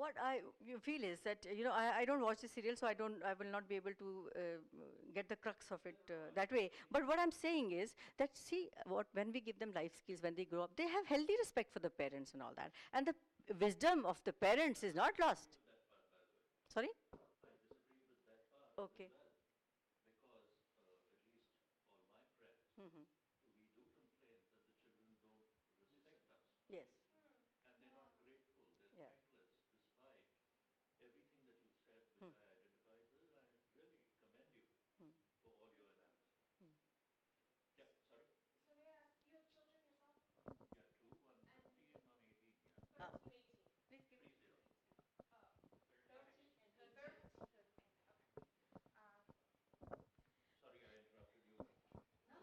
what you feel is that, I don't watch the serial, so I will not be able to get the crux of it that way. But what I'm saying is that, see, when we give them life skills, when they grow up, they have healthy respect for the parents and all that. And the wisdom of the parents is not lost. Sorry? I disagree with that part Okay. as well, because at least all my friends, we do complain that the children don't respect us. Yes. And they're not grateful, they're Yeah. thankless, despite everything that you said, which I identified with. I really commend you for all your analysis. Yeah, sorry? So may I ask, you have children yourself? Yeah, two, one 15, one 18, yeah. 13, 18. Please give 30. 13 and 13. Okay. Sorry, I interrupted you.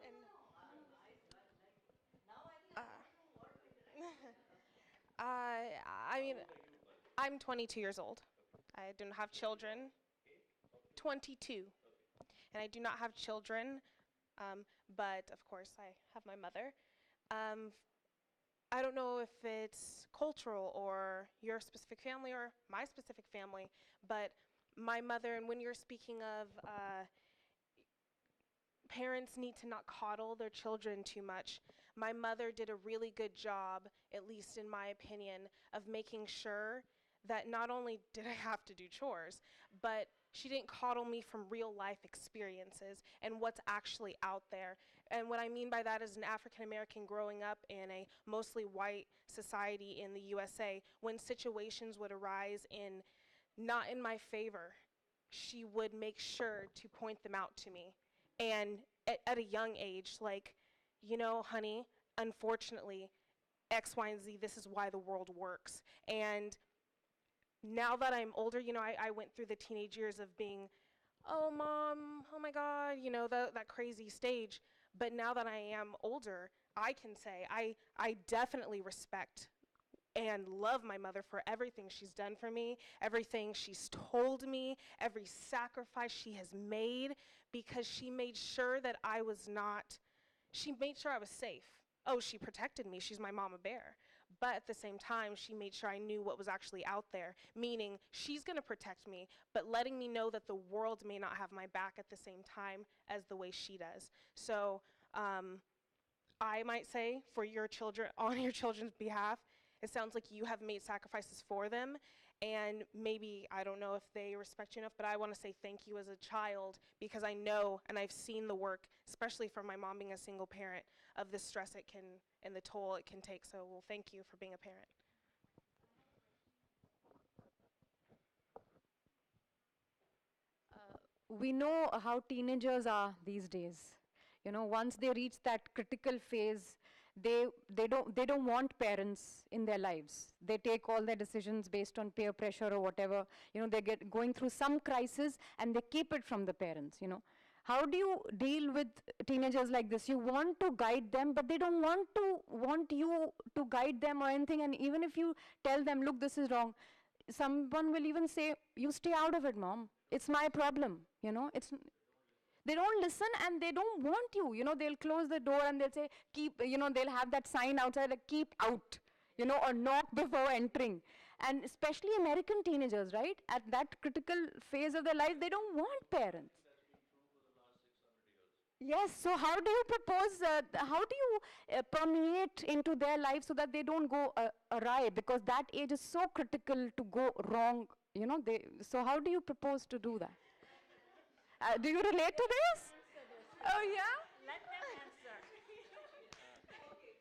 And Now I think uh, I I mean, How old are you, by the way? I'm 22 years old. I don't have children. 22. And I do not have children, but of course I have my mother. I don't know if it's cultural or your specific family or my specific family, but my mother, and when you're speaking of parents need to not coddle their children too much, my mother did a really good job, at least in my opinion, of making sure that not only did I have to do chores, but she didn't coddle me from real life experiences and what's actually out there. And what I mean by that is an African American growing up in a mostly white society in the USA, when situations would arise in not in my favor, she would make sure to point them out to me. And at a young age, like, honey, unfortunately, X, Y, and Z, this is why the world works. And now that I'm older, I went through the teenage years of being, oh, mom, oh my God, that crazy stage. But now that I am older, I can say I definitely respect and love my mother for everything she's done for me, everything she's told me, every sacrifice she has made, because she made sure that she made sure I was safe. Oh, she protected me. She's my mama bear. But at the same time, she made sure I knew what was actually out there, meaning she's going to protect me, but letting me know that the world may not have my back at the same time as the way she does. So I might say, for your children, on your children's behalf, it sounds like you have made sacrifices for them, and maybe, I don't know if they respect you enough, but I want to say thank you as a child, because I know, and I've seen the work, especially from my mom being a single parent, of the stress it can, and the toll it can take. So, well, thank you for being a parent. We know how teenagers are these days. Once they reach that critical phase, they don't want parents in their lives. They take all their decisions based on peer pressure or whatever. They get going through some crisis and they keep it from the parents. How do you deal with teenagers like this? You want to guide them, but they don't want you to guide them or anything. And even if you tell them, look, this is wrong, someone will even say, you stay out of it, mom. It's my problem. They don't listen and they don't want you. They'll close the door and they'll say, they'll have that sign outside, like, keep out, or knock before entering. And especially American teenagers, right? At that critical phase of their life, they don't want parents. That's been true for the last 600 years. Yes, so how do you propose, how do you permeate into their life so that they don't go awry? Because that age is so critical to go wrong, so how do you propose to do that? Do you relate to this? Oh, yeah? Let them answer. Yeah, I think, okay,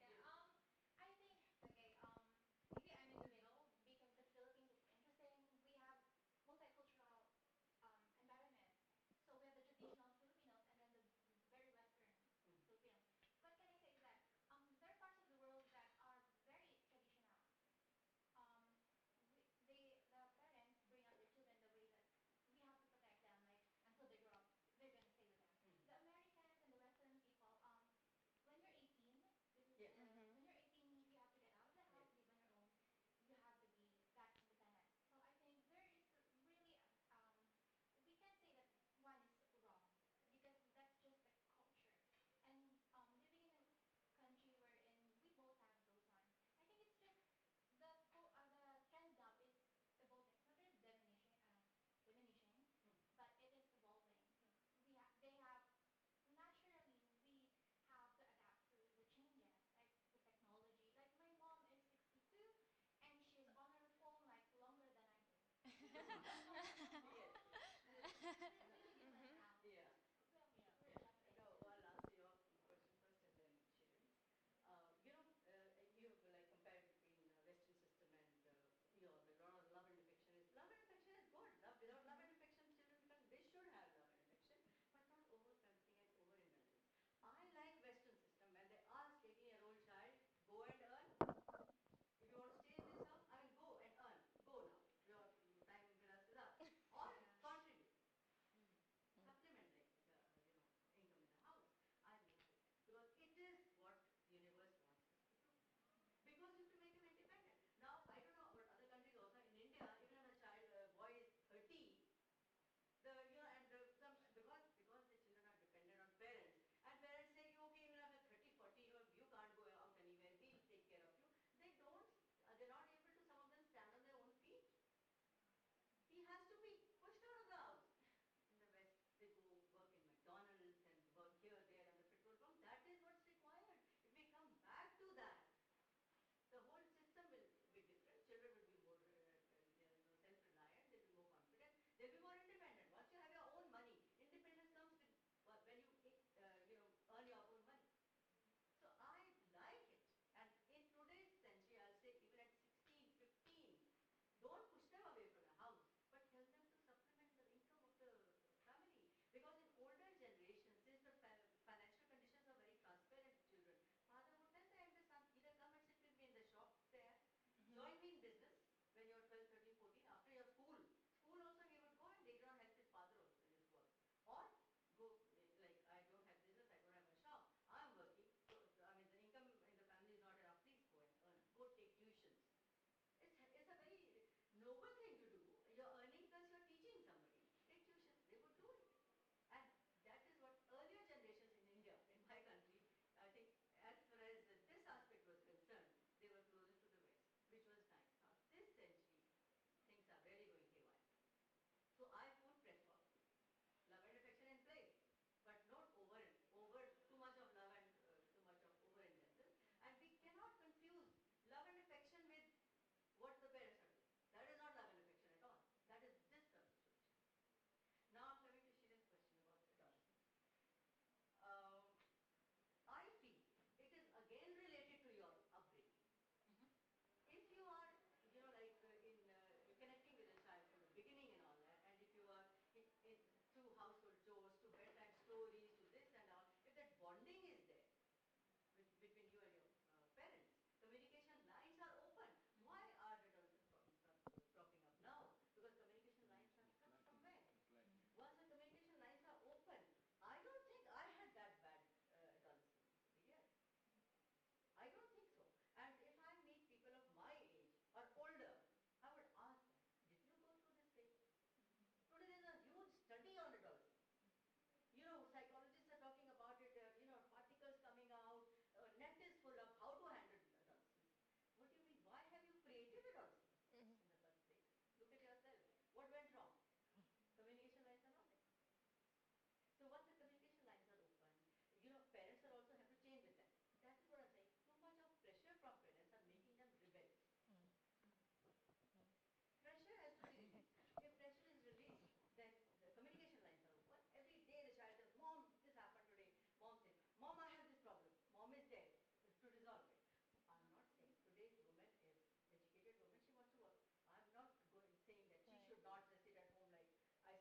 maybe I'm in the middle because the Philippines is interesting. We have multicultural environment. So we have the traditional Filipinos and then the very Western Filipinos. What can I say is that there are parts of the world that are very traditional. The parents bring up their children the way that we have to protect them, like until they grow up, they're going to stay with them.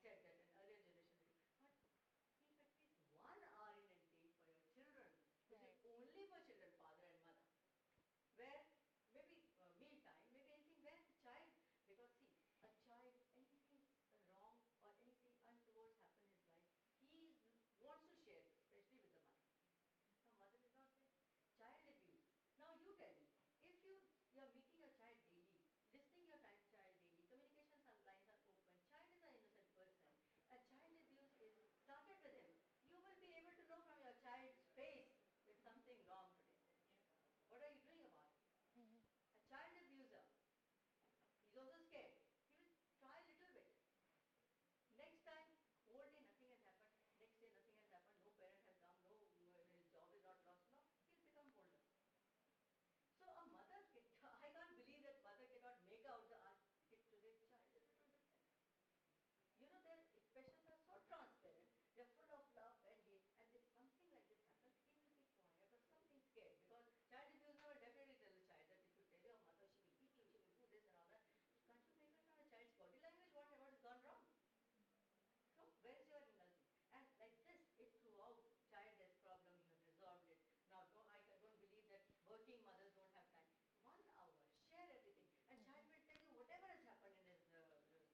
said that an earlier generation would do, but keep at least 1 hour in a day for your children, which is only for children, father and mother. Where maybe meal time, maybe anything where the child, because see, a child, anything wrong or anything untoward happen in his life, he wants to share it, especially with the mother. Now mother is not there. Child abuse. Now you tell me, if you are meeting your child daily, listening your child daily, communication lines are open, child is an innocent person, and child abuse is started with him, you will be able to know from your child's face there's something wrong today. What are you doing about it? A child abuser, he's also scared. He will try a little bit. Next time, whole day nothing has happened. Next day nothing has happened. No parent has come. No, his job is not lost. No, he'll become bolder. So a mother, I can't believe that mother cannot make out the kid today. Child is a little different. You know, their expressions are so transparent. They're full of love and hate. And if something like this happens, he will be quiet or something scared. Because child abuser will definitely tell the child that if you tell your mother, she will beat you, she will do this and all that. Can't you make out from a child's body language what has gone wrong? No, where is your indulgence? And like this, if throughout child has problem, you have resolved it. Now, don't believe that working mothers don't have time. 1 hour, share everything, and child will tell you whatever has happened in his life during that day.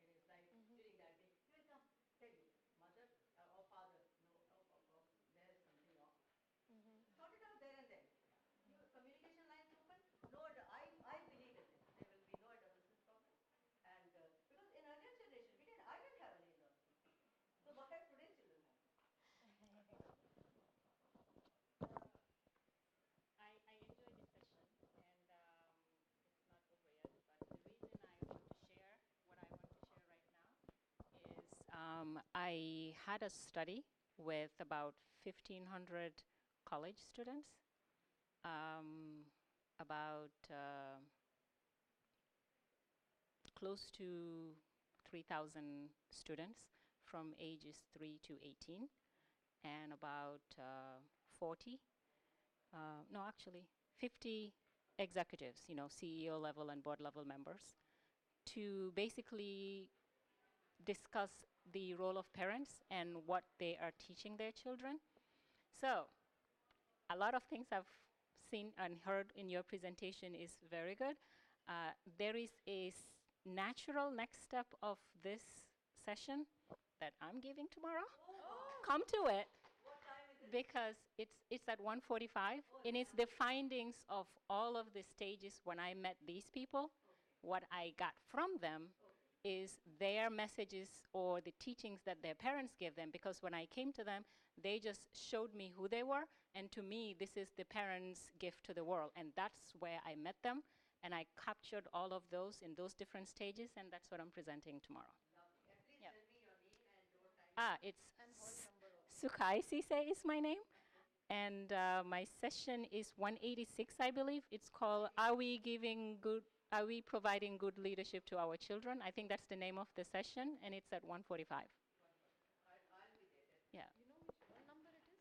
He will come tell you, mother or father, no, there is something wrong. Sort it out there and then. Your communication lines open. No, I believe in this. There will be no adolescence problem. And because in earlier generation, I didn't have any in-laws. So why have today's children have? I enjoyed this session, and it's not over yet. But the reason I want to share what I want to share right now is I had a study with about 1,500 college students, about close to 3,000 students from ages 3 to 18, and about 40 no, actually, 50 executives, CEO level and board level members, to basically discuss the role of parents and what they are teaching their children. So, a lot of things I've seen and heard in your presentation is very good. There is a natural next step of this session that I'm giving tomorrow. Come to it because it's at 1:45, and it's the findings of all of the stages when I met these people. What I got from them is their messages or the teachings that their parents gave them, because when I came to them, they just showed me who they were, and to me, this is the parents' gift to the world, and that's where I met them, and I captured all of those in those different stages, and that's what I'm presenting tomorrow. Lovely. And please Yep. tell me your name and door time. It's And phone number also. Sukai Sise is my name. And my session is 186, I believe. It's called Are We Providing Good Leadership to Our Children? I think that's the name of the session, and it's at 1:45. I'll be there. Yeah. You know which phone number it is?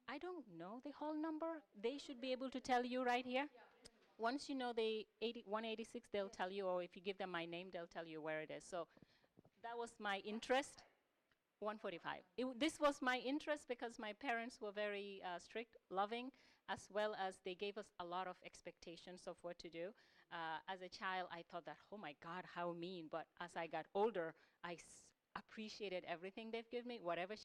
I don't know the whole number. They should be able to tell you right here. Once you know the 186, they'll tell you, or if you give them my name, they'll tell you where it is. So that was my interest. 1:45. This was my interest because my parents were very strict, loving, as well as they gave us a lot of expectations of what to do. As a child, I thought that, oh my God, how mean. But as I got older, I appreciated everything they've given me, whatever